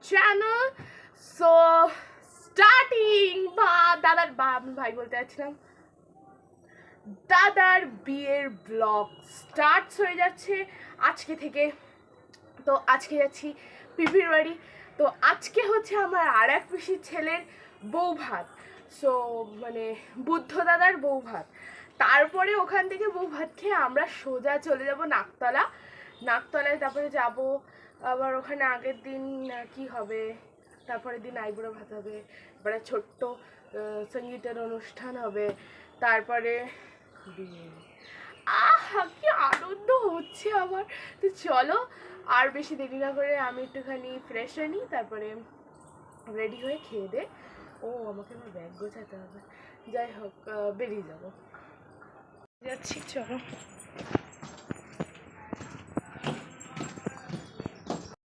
channel. So starting দাদার ভাই বলতে যাচ্ছিলাম, দাদার বিয়ের ব্লগ স্টার্টস হয়ে যাচ্ছে আজকে থেকে। তো আজকে যাচ্ছি পিপির বাড়ি। তো আজকে হচ্ছে আমার আর এক পিসির ছেলের বউ ভাত, সো মানে বুদ্ধ দাদার বউ ভাত। তারপরে ওখান থেকে বউ ভাত খেয়ে আমরা সোজা চলে যাব নাকতলায়। তারপরে যাব আবার ওখানে আগের দিন কি হবে, তারপরের দিন আইবুড়ো ভাত হবে, এবারে ছোট্ট সঙ্গীতের অনুষ্ঠান হবে, তারপরে কি আনন্দ হচ্ছে আমার। তো চলো আর বেশি দেরি না করে আমি একটুখানি ফ্রেশ হয়ে নিই, তারপরে রেডি হয়ে খেয়ে দে। আমাকে আমার ব্যাগ গোছাতে হবে। যাই হোক বেরিয়ে যাচ্ছি, চলো।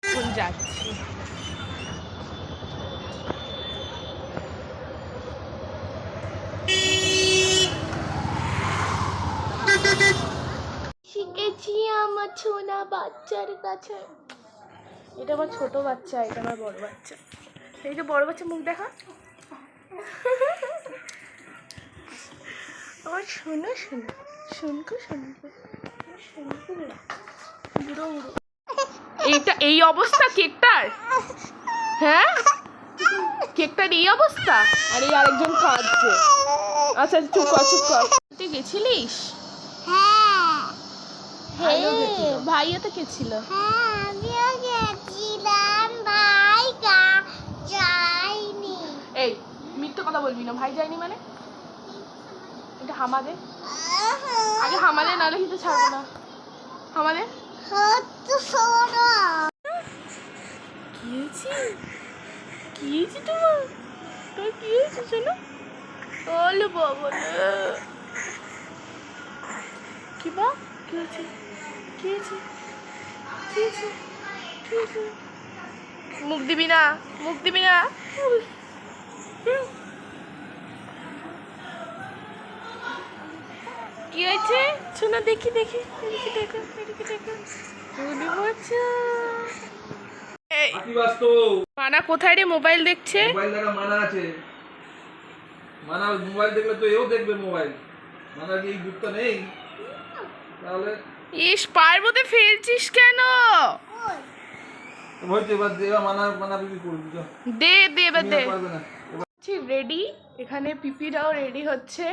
এখন যাচ্ছি। শিখেছি আমার ছোনা বাচ্চার কাছে। এটা আমার ছোট বাচ্চা, এটা আমার বড় বাচ্চা। এই যে বড় বাচ্চা মুখ দেখা, আমার শোনো এইটা এই অবস্থা কেকটার। হ্যাঁ, কেকটার এই অবস্থা। আর এই আরেকজন কাঁদছে। আচ্ছা চুপ কর। তুই গেছিলিস? ভাইয়া তো গেছিল। এই মিথ্যে কথা বলবি না, ভাই যায়নি মানে? এটা হামাদে, আগে হামাদে, নাহলে কিন্তু ছাড়বো না। হামাদে কি হয়েছে তোমার? কি হয়েছে শোনো? বলো বাবা, কি বা কি হয়েছে? মুখ দিবি না। কি হয়েছে শোনা? দেখি দেখো। মানা কোথায় রে? মোবাইল দেখছে। মোবাইল দেখা মানা আছে। মানা মোবাইল দেখলে তো এও দেখবে মোবাইল। মানা কি যুক্ত নেই? তাহলে ইস পারবতে ফেলছিস কেন? হইতে বাদ দে, মানা বিবি করবি যা। দে এবার দে। পারবে না। রেডি, এখানে পিপিরাও রেডি হচ্ছে।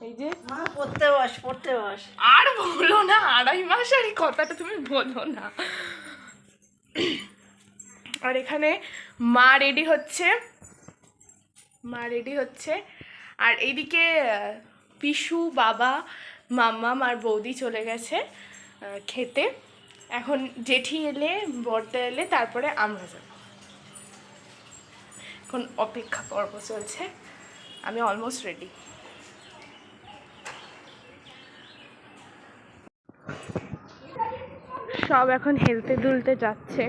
এই যে মা পড়তে বস। আর বলো না, 2.5 মাস আর এই কথাটা তুমি বলো না। আর এখানে মা রেডি হচ্ছে। আর এইদিকে পিসু, বাবা, মাম্মা আর বৌদি চলে গেছে খেতে। এখন জেঠি এলে, বড়দা এলে, তারপরে আমরা যাব। এখন অপেক্ষা পর্ব চলছে। আমি অলমোস্ট রেডি। সব এখন হেলতে দুলতে যাচ্ছে।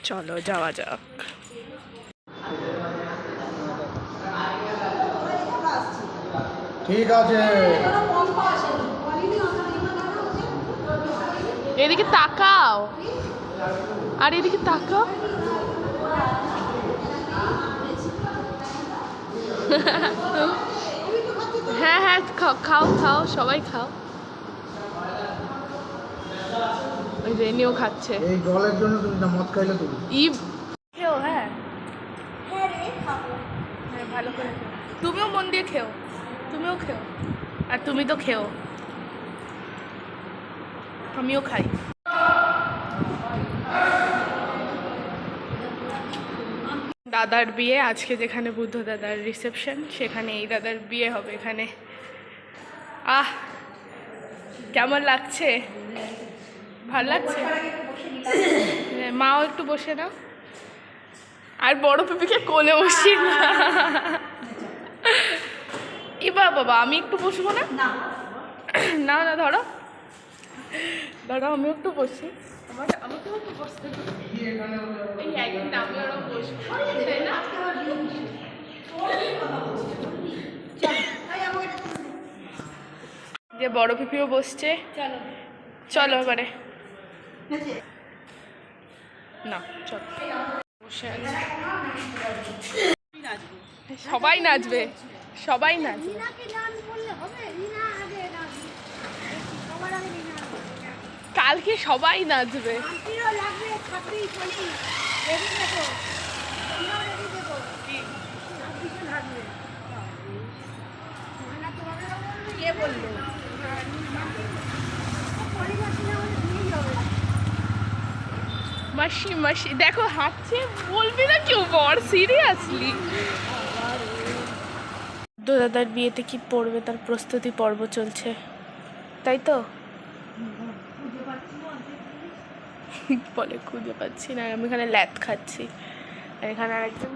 চলো যাওয়া যাক। ঠিক আছে, এদিকে তাকাও, আর এদিকে তাকাও। হ্যাঁ খাও, সবাই খাও। ওই রেনিও খাচ্ছে। এই জলের জন্য তুমি না মদ খাইলে তুমি খেও। হ্যাঁ ভালো করে খেও। তুমিও মন দিয়ে খেও, আর তুমি তো খেও, আমিও খাই। দাদার বিয়ে আজকে, যেখানে বুদ্ধ দাদার রিসেপশন, সেখানে এই দাদার বিয়ে হবে এখানে। কেমন লাগছে? ভালো লাগছে? মাও একটু বসে নাও, আর বড় পিপিকে কোলে বসিয়ে বাবা আমি একটু বসবো না? না ধরো আমি একটু বসি। আমাকেও একটু বসতে এই একদিন আমি ওরা বসবো, তাই না? যে বড় পিপিও বসছে। চলো চলো এবারে না চলো বসে আছি। সবাই নাচবে সবাই নাচবে কালকে সবাই নাচবে মাসি মাসি দেখো হাঁটছে বলবি না কেউ বর সিরিয়াসলি দাদার বিয়েতে কি পড়বে তার প্রস্তুতি পর্ব চলছে তাই তো বলে খুঁজে পাচ্ছি না আমি এখানে ল্যাদ খাচ্ছি আর এখানে আরেকজন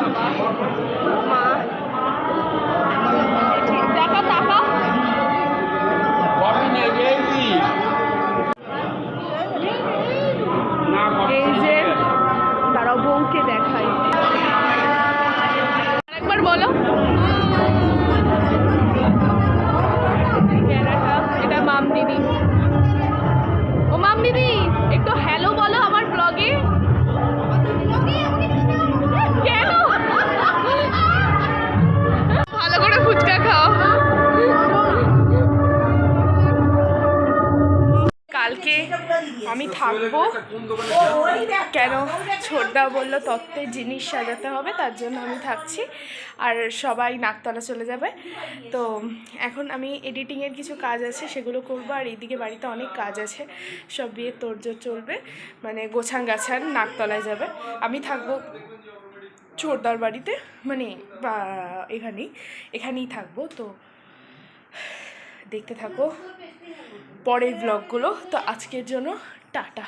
বাবা মা টাকা টাকা এই যে দাঁড়াও বউকে দেখাই আরেকবার বলো এটা মাম দিদি ও মাম দিদি একটু হ্যালো বলো আমার ব্লগে কেন ভালো করে ফুচকা খাও কালকে আমি থাকবো কেন ছোটদা বললো তত্ত্বের জিনিস সাজাতে হবে তার জন্য আমি থাকছি আর সবাই নাকতলা চলে যাবে তো এখন আমি এডিটিংয়ের কিছু কাজ আছে সেগুলো করবো আর এইদিকে বাড়িতে অনেক কাজ আছে সব বিয়ে তোড়জোড় চলবে মানে গোছান গাছান নাকতলায় যাবে আমি থাকবো ছোটদার বাড়িতে মানে এখানেই থাকবো তো দেখতে থাকো পরের ব্লগগুলো তো আজকের জন্য টাটা।